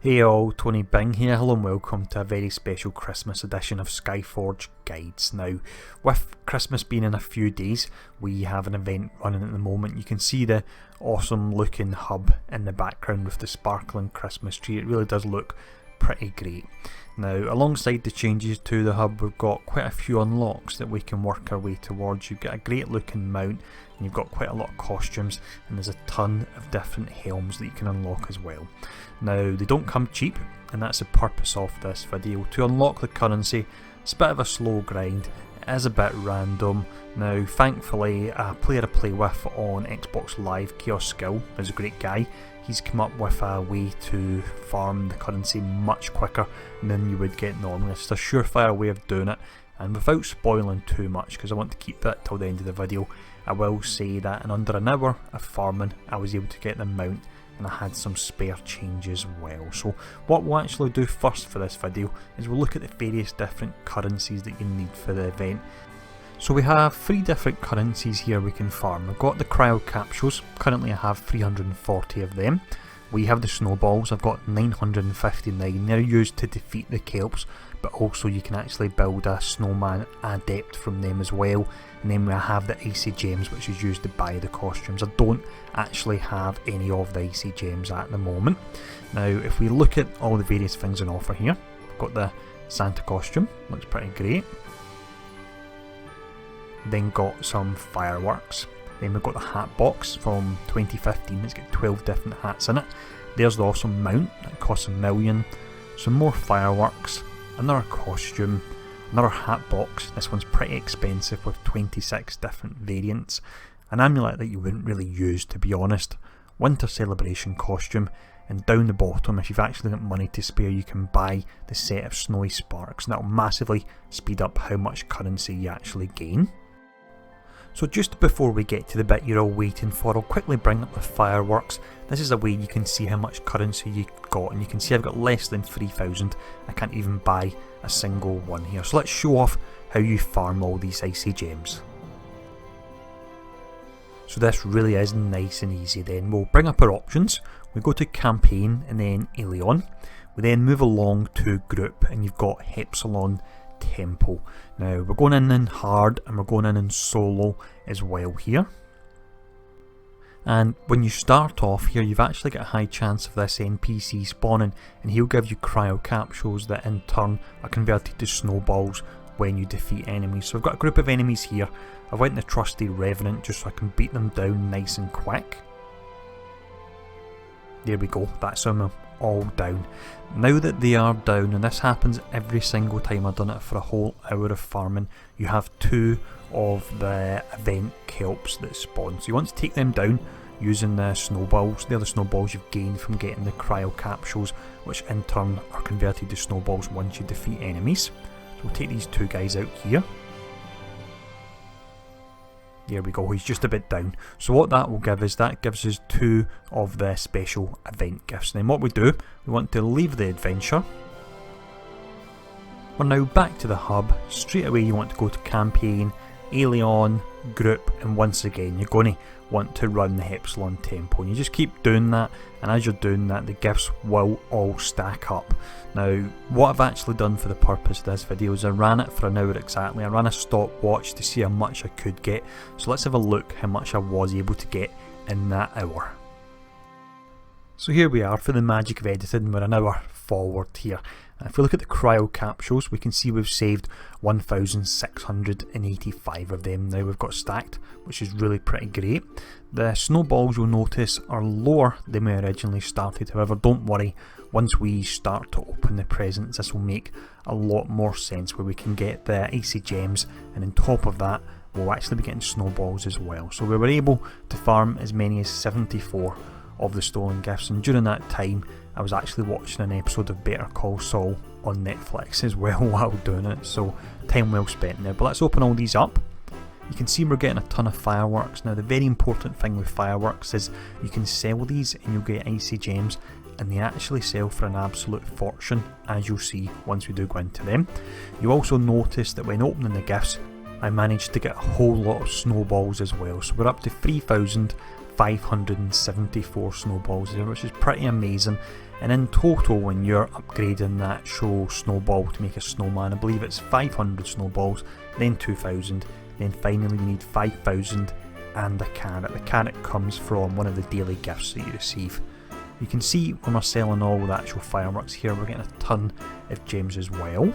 Hey all, Tony Bing here. Hello and welcome to a very special Christmas edition of Skyforge Guides. Now, with Christmas being in a few days, we have an event running at the moment. You can see the awesome looking hub in the background with the sparkling Christmas tree. It really does look pretty great. Now, alongside the changes to the hub, we've got quite a few unlocks that we can work our way towards. You've got a great looking mount, and you've got quite a lot of costumes, and there's a ton of different helms that you can unlock as well. Now, they don't come cheap, and that's the purpose of this video. To unlock the currency, it's a bit of a slow grind, it is a bit random. Now, thankfully, a player I play with on Xbox Live, Chaos Skill, is a great guy. He's come up with a way to farm the currency much quicker than you would get normally. It's just a surefire way of doing it, and without spoiling too much, because I want to keep that till the end of the video, I will say that in under an hour of farming I was able to get the mount, and I had some spare change as well. So what we'll actually do first for this video is we'll look at the various different currencies that you need for the event. So we have 3 different currencies here we can farm. I've got the cryo capsules, currently I have 340 of them. We have the snowballs, I've got 959, they're used to defeat the kelps, but also you can actually build a snowman adept from them as well. And then we have the icy gems, which is used to buy the costumes. I don't actually have any of the icy gems at the moment. Now if we look at all the various things on offer here, we've got the Santa costume, looks pretty great. Then got some fireworks. Then we've got the hat box from 2015, it's got 12 different hats in it. There's the awesome mount, that costs $1 million. Some more fireworks, another costume, another hat box. This one's pretty expensive with 26 different variants. An amulet that you wouldn't really use, to be honest. Winter celebration costume, and down the bottom, if you've actually got money to spare, you can buy the set of snowy sparks, and that will massively speed up how much currency you actually gain. So just before we get to the bit you're all waiting for, I'll quickly bring up the fireworks. This is a way you can see how much currency you got, and you can see I've got less than 3,000. I can't even buy a single one here. So let's show off how you farm all these icy gems. So this really is nice and easy then. We'll bring up our options. We go to campaign and then Aeolian. We then move along to group, and you've got Hepsilon Temple. Now we're going in hard, and we're going in solo as well here. And when you start off here, you've actually got a high chance of this NPC spawning, and he'll give you cryo capsules that in turn are converted to snowballs when you defeat enemies. So I've got a group of enemies here. I went the trusty Revenant just so I can beat them down nice and quick. There we go, that's them all down. Now that they are down, and this happens every single time I've done it for a whole hour of farming, you have 2 of the event kelps that spawn. So you want to take them down using the snowballs. They're the snowballs you've gained from getting the cryo capsules, which in turn are converted to snowballs once you defeat enemies. So we'll take these 2 guys out here. There we go, he's just a bit down. So what that will give is, that gives us 2 of the special event gifts. And then what we do, we want to leave the adventure. We're now back to the hub. Straight away you want to go to campaign, Aeolian, group, and once again you're going to want to run the Hepsilon Temple. And you just keep doing that, and as you're doing that the gifts will all stack up. Now what I've actually done for the purpose of this video is I ran it for an hour exactly. I ran a stopwatch to see how much I could get. So let's have a look how much I was able to get in that hour. So here we are for the magic of editing. We're an hour forward here. And if we look at the cryo capsules, we can see we've saved 1,685 of them now we've got stacked, which is really pretty great. The snowballs, you'll notice, are lower than we originally started. However, don't worry, once we start to open the presents, this will make a lot more sense, where we can get the icy gems, and on top of that we'll actually be getting snowballs as well. So we were able to farm as many as 74 of the stolen gifts, and during that time I was actually watching an episode of Better Call Saul on Netflix as well while doing it, so time well spent there. But let's open all these up. You can see we're getting a ton of fireworks. Now the very important thing with fireworks is you can sell these and you'll get icy gems, and they actually sell for an absolute fortune, as you'll see once we do go into them. You also notice that when opening the gifts I managed to get a whole lot of snowballs as well, so we're up to 3,000 574 snowballs there, which is pretty amazing. And in total, when you're upgrading that show snowball to make a snowman, I believe it's 500 snowballs, then 2,000, then finally you need 5,000 and a carrot. The carrot comes from one of the daily gifts that you receive. You can see when we're selling all the actual fireworks here, we're getting a ton of gems as well.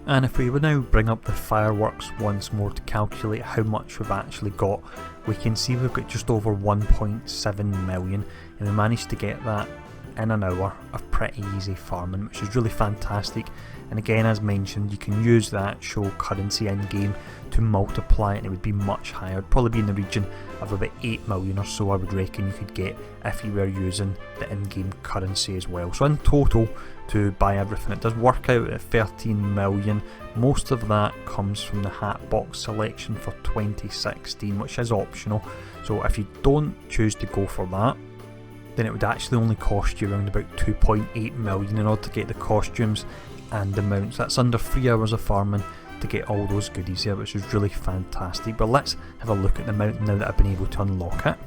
And if we would now bring up the fireworks once more to calculate how much we've actually got, we can see we've got just over 1.7 million, and we managed to get that in an hour of pretty easy farming, which is really fantastic. And again, as mentioned, you can use the actual currency in game to multiply it, and it would be much higher. It'd probably be in the region of about 8 million or so, I would reckon you could get if you were using the in-game currency as well. So in total, to buy everything, it does work out at 13 million. Most of that comes from the hat box selection for 2016, which is optional. So if you don't choose to go for that, then it would actually only cost you around about 2.8 million in order to get the costumes and the mounts. That's under 3 hours of farming to get all those goodies here, which is really fantastic. But let's have a look at the mount now that I've been able to unlock it.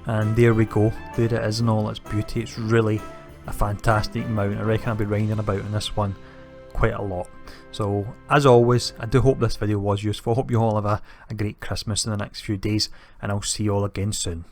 And there we go, there it is in all its beauty. It's really a fantastic mount. I reckon I'll be riding about in this one quite a lot. So as always, I do hope this video was useful. I hope you all have a great Christmas in the next few days, and I'll see you all again soon.